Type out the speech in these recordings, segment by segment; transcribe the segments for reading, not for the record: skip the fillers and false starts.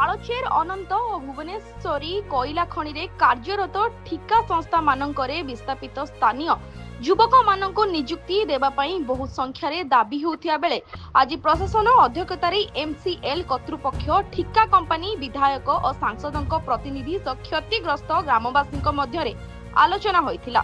तालचेर अनंत और भुवनेश्वरी कोईला खनि रे कार्यरत ठिका संस्था मानकरे विस्थापित स्थानीय युवक मानक नियुक्ति देबा पई बहु संख्या रे दाबी होथिया बेले आज प्रशासन अध्यक्षतारे एमसीएल कर्तृपक्ष ठिका कंपनी विधायक और सांसदक प्रतिनिधि सह क्षतिग्रस्त ग्रामवासी मध्य आलोचना होइथिला।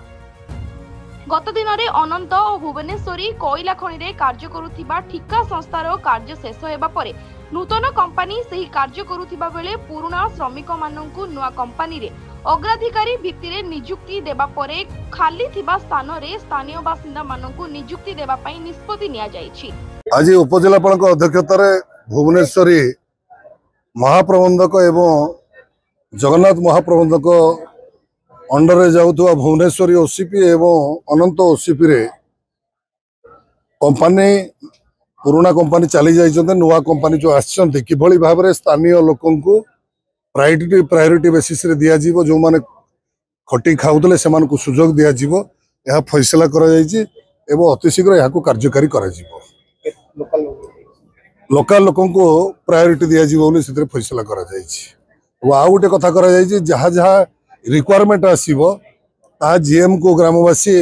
गत दिन में अनंत और भुवनेश्वरी कोईला खनि रे कार्य करुथिबा ठिका संस्थार कार्य शेष हेबा परे नूतन कंपनी सही कार्य करुथिबा बेले पुराना श्रमिक माननकु नुआ कंपनी रे अग्राधिकारी भित्तिरे नियुक्ति देबा परे खाली थिबा स्थान रे स्थानीय बासिंदा माननकु नियुक्ति देबा पई निष्पत्ति निया जायछि। आज उपजिलापाल अध्यक्षतार भुवनेश्वरी महाप्रबंधक एवं जगन्नाथ महाप्रबंधक अंडर जाऊथुवा भुवनेश्वरी ओसीपी एवं अनंत ओसीपी रे कंपनी पुराना कंपनी चली जाइछन्ते नुआ कंपनी जो आछन्ते किभली भाव रे स्थानीय लोकंकु प्रायोरिटी बेसिस रे दिया जीवो जो माने खटी खाउतले सेमान को सुजोग दिया जीवो यह फैसला करा जाइछि एवं अतिशीघ्र यह कार्यकारी करा जीवो। लोकल लोकंकु प्रायोरिटी दिया जीवो बोली सेते फैसला करा जाइछि। वो आ गोटे कथा करा जाइछि जहा जहा रिक्वायरमेंट आसीबो ता जीएम को ग्रामवासी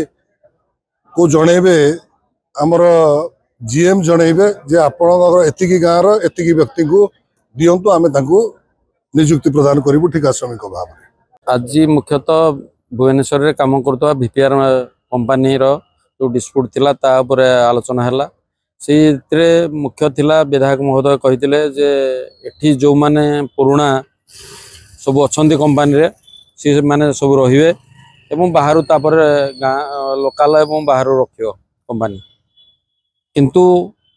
को जणेबे हमर जीएम जणेबे जे आपन एतिकी गाँव रो एतिकी व्यक्ति को दियंतु आमे तांको नियुक्ति प्रदान करिबु ठिका श्रमिक भाव में। आज मुख्यतः भुवनेश्वर रे काम करतवा वीपीआर कंपनी रो जो डिस्प्यूट थिला ता ऊपर आलोचना हैला। सेतिरे मुख्य थिला विधायक महोदय कहितिले जे एठी जो माने पुराना सब अछंती कंपनी रे सी माने सब रहिबे एवं बाहरु तापर लोकल एवं बाहरु रखियो कंपनी किंतु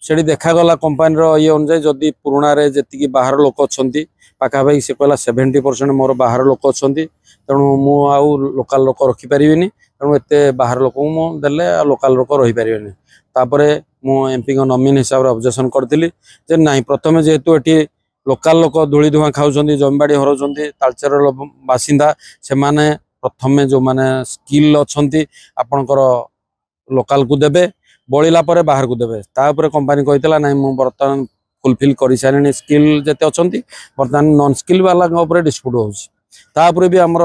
सेठी देखा गला कंपनी रो ये अनुसार जदि पुराना रे जेतिकी बाहर लोक अछंती पाखापाखि से कहला 70% मोर बाहर लोक अछंती तेणु मु आउ लोकल लोक रखी परिबिनी तेणु एते बाहर लोक मु देले लोकल लोक रही परिबिनी। तापरे मु एमपी को नॉमिन हिसाब रे ऑब्जेक्शन करथिली जे नाही प्रथमे जेहेतु एठी लोकल लोक धूली धुआं खाउछंती जमीबाड़ी हरउछंती तालचेर बासिंदा से माने प्रथमे जो माने स्किल अछंती आपनकर लोकल को देबे बळिला परे बाहर को देबे तापर कंपनी कहितला नाही मु बर्तमान फुलफिल करि सारनी स्किल जेते अछंती बर्तमान नॉन स्किल वाला ऊपर डिस्प्यूट होउछि तापर भी हमर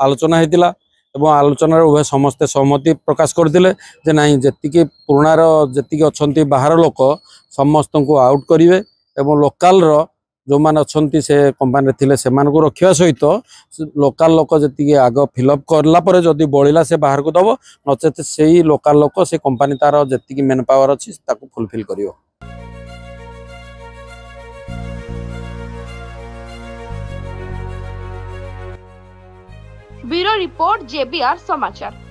आलोचना हेतिला एवं आलोचना रे उभय समस्त सहमति प्रकाश करथिले जे नाही जेतिकी पुराना रो जेतिकी अछंती बाहर लोक समस्त को आउट करिवे एवं लोकल रो जो मान अछंती से कंपनी थिले सेमान को रखिया सहित लोकल लोक जेतिकी आग फिलअप करला परे जदि बळिला से बाहर को दबो नचेत सेही लोकल लोक से कंपनी तार जेतिकी मेन पावर अछि ताको फुलफिल करियो। ब्यूरो रिपोर्ट जेबीआर समाचार।